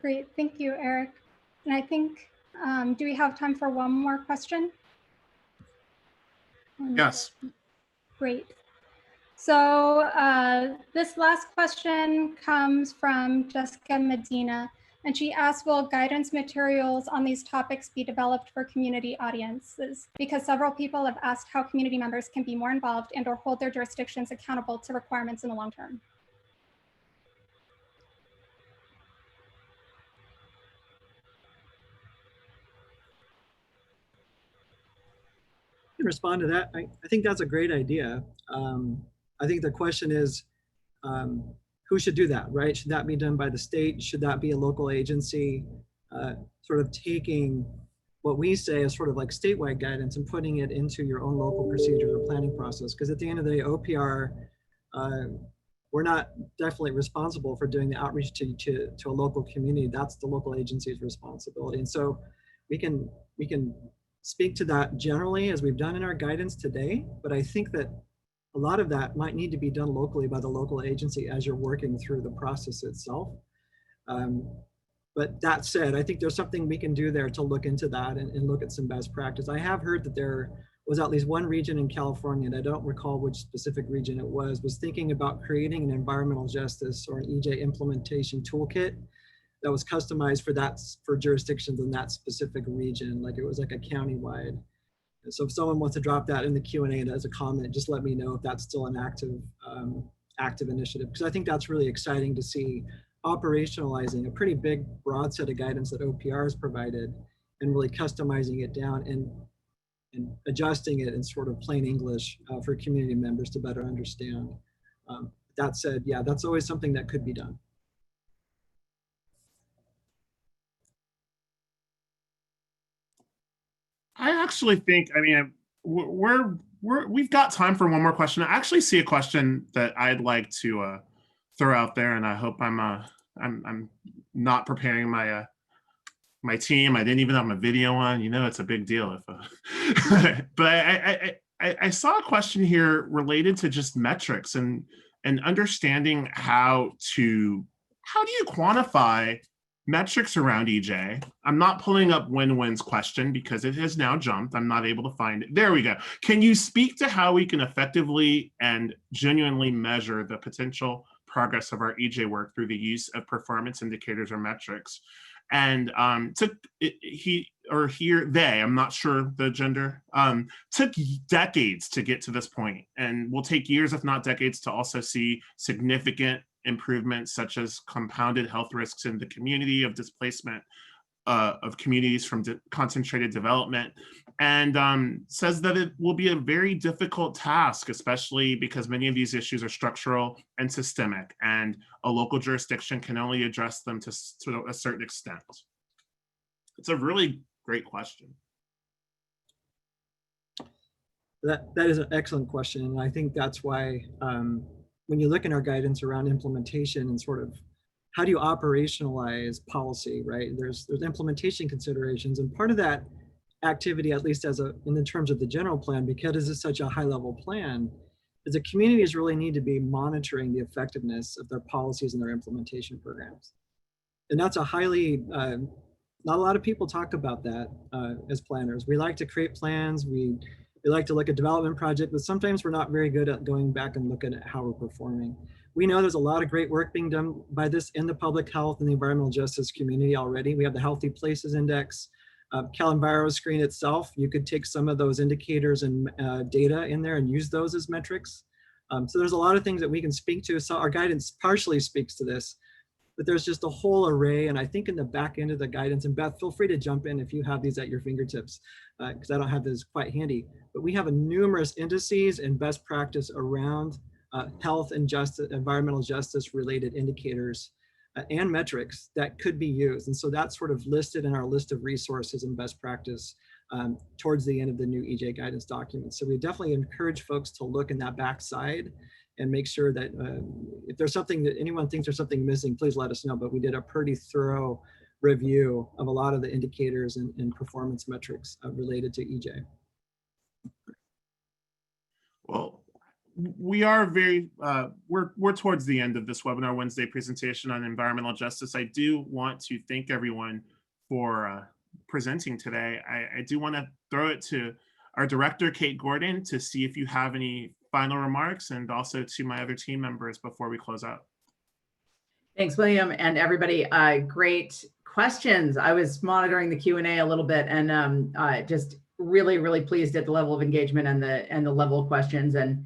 Great, thank you, Eric. And I think, do we have time for one more question? Yes. Great. So this last question comes from Jessica Medina, and she asked, will guidance materials on these topics be developed for community audiences? Because several people have asked how community members can be more involved and or hold their jurisdictions accountable to requirements in the long term. Respond to that. I think that's a great idea. I think the question is, who should do that, right? Should that be done by the state? Should that be a local agency? Sort of taking what we say as sort of like statewide guidance and putting it into your own local procedures or planning process. Because at the end of the day, OPR, we're not definitely responsible for doing the outreach to a local community. That's the local agency's responsibility. And so we can speak to that generally as we've done in our guidance today, but I think that a lot of that might need to be done locally by the local agency as you're working through the process itself. But that said, I think there's something we can do there to look into that and look at some best practice. I have heard that there was at least one region in California, and I don't recall which specific region it was thinking about creating an environmental justice or an EJ implementation toolkit that was customized for jurisdictions in that specific region. Like it was like a county-wide. So if someone wants to drop that in the Q&A and as a comment, just let me know if that's still an active initiative, because I think that's really exciting to see operationalizing a pretty big broad set of guidance that OPR has provided and really customizing it down and adjusting it in sort of plain English for community members to better understand. That said, yeah, that's always something that could be done. I actually think, I mean, we've got time for one more question. I actually see a question that I'd like to throw out there, and I hope I'm not preparing my my team. I didn't even have my video on. You know, it's a big deal if. But I saw a question here related to just metrics and understanding how do you quantify metrics around EJ. I'm not pulling up Win-Win's question because it has now jumped. I'm not able to find it. There we go. Can you speak to how we can effectively and genuinely measure the potential progress of our EJ work through the use of performance indicators or metrics? And they, I'm not sure the gender, took decades to get to this point, and will take years, if not decades, to also see significant improvements such as compounded health risks in the community of displacement of communities from concentrated development, and says that it will be a very difficult task, especially because many of these issues are structural and systemic, and a local jurisdiction can only address them to a certain extent. It's a really great question. That is an excellent question, and I think that's why when you look in our guidance around implementation and sort of how do you operationalize policy, right? There's implementation considerations, and part of that activity, at least in terms of the general plan, because it's such a high level plan, is the communities really need to be monitoring the effectiveness of their policies and their implementation programs. And that's a highly, not a lot of people talk about that as planners. We like to create plans, we like to look at development projects, but sometimes we're not very good at going back and looking at how we're performing. We know there's a lot of great work being done by this in the public health and the environmental justice community already. We have the Healthy Places Index, CalEnviro screen itself. You could take some of those indicators and data in there and use those as metrics. So there's a lot of things that we can speak to. So our guidance partially speaks to this, but there's just a whole array. And I think in the back end of the guidance, and Beth, feel free to jump in if you have these at your fingertips, because I don't have this quite handy, but we have a numerous indices and best practice around health and justice, environmental justice related indicators and metrics that could be used. And so that's sort of listed in our list of resources and best practice towards the end of the new EJ guidance document. So we definitely encourage folks to look in that backside and make sure that if there's something that anyone thinks there's something missing, please let us know. But we did a pretty thorough review of a lot of the indicators and performance metrics related to EJ. Well, we are very, we're towards the end of this webinar Wednesday presentation on environmental justice. I do want to thank everyone for presenting today. I do want to throw it to our director, Kate Gordon, to see if you have any final remarks, and also to my other team members before we close out. Thanks, William, and everybody. Great questions. I was monitoring the Q&A a little bit, and just really, really pleased at the level of engagement and the level of questions. And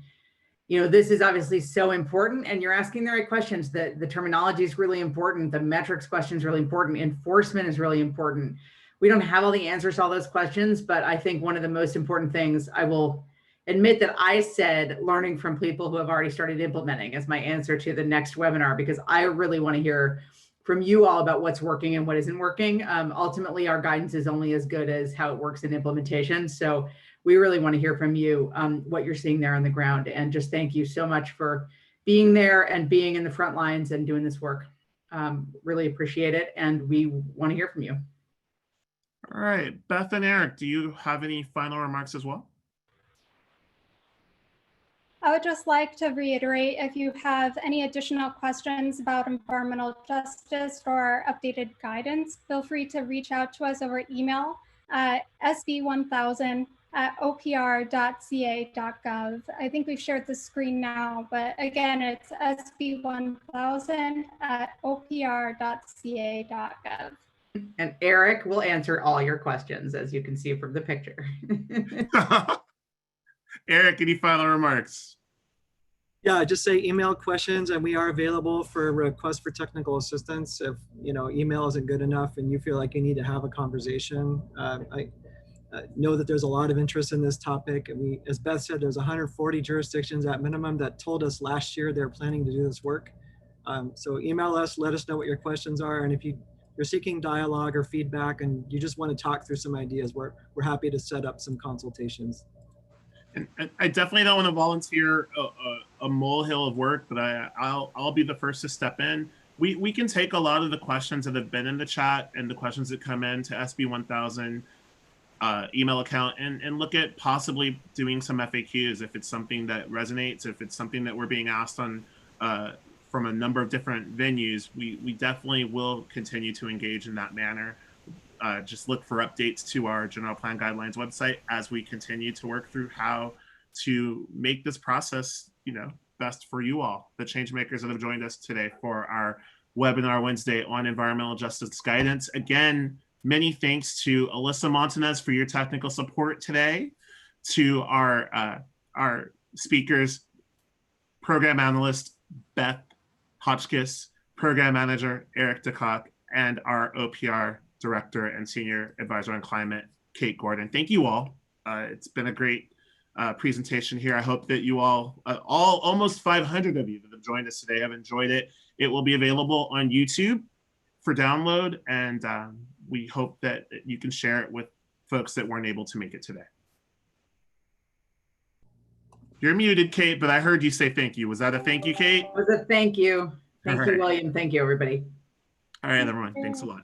you know, this is obviously so important, and you're asking the right questions. The terminology is really important. The metrics question is really important. Enforcement is really important. We don't have all the answers to all those questions, but I think one of the most important things, I will admit that I said learning from people who have already started implementing as my answer to the next webinar, because I really want to hear from you all about what's working and what isn't working. Ultimately, our guidance is only as good as how it works in implementation. So we really want to hear from you what you're seeing there on the ground. And just thank you so much for being there and being in the front lines and doing this work. Really appreciate it. And we want to hear from you. All right, Beth and Eric, do you have any final remarks as well? I would just like to reiterate, if you have any additional questions about environmental justice or updated guidance, feel free to reach out to us over email at sb1000@opr.ca.gov. I think we've shared the screen now, but again, it's sb1000@opr.ca.gov. And Eric will answer all your questions, as you can see from the picture. Eric, any final remarks? Yeah, just say email questions, and we are available for requests for technical assistance. If email isn't good enough and you feel like you need to have a conversation, I know that there's a lot of interest in this topic. And as Beth said, there's 140 jurisdictions at minimum that told us last year they're planning to do this work. So email us, let us know what your questions are, and if you're seeking dialogue or feedback and you just want to talk through some ideas, we're happy to set up some consultations. And I definitely don't want to volunteer a molehill of work, but I'll be the first to step in. We can take a lot of the questions that have been in the chat and the questions that come in to SB1000 email account and look at possibly doing some FAQs if it's something that resonates, if it's something that we're being asked on from a number of different venues. We definitely will continue to engage in that manner. Just look for updates to our general plan guidelines website as we continue to work through how to make this process, best for you all, the change makers that have joined us today for our webinar Wednesday on environmental justice guidance. Again, many thanks to Alyssa Montanez for your technical support today, to our speakers, program analyst Beth Hotchkiss, program manager Eric DeCock, and our OPR Director and Senior Advisor on Climate, Kate Gordon. Thank you all. It's been a great presentation here. I hope that you all almost 500 of you that have joined us today have enjoyed it. It will be available on YouTube for download, and we hope that you can share it with folks that weren't able to make it today. You're muted, Kate, but I heard you say thank you. Was that a thank you, Kate? It was a thank you. Thank All you, right. William. Thank you, everybody. All right, everyone. Thanks a lot.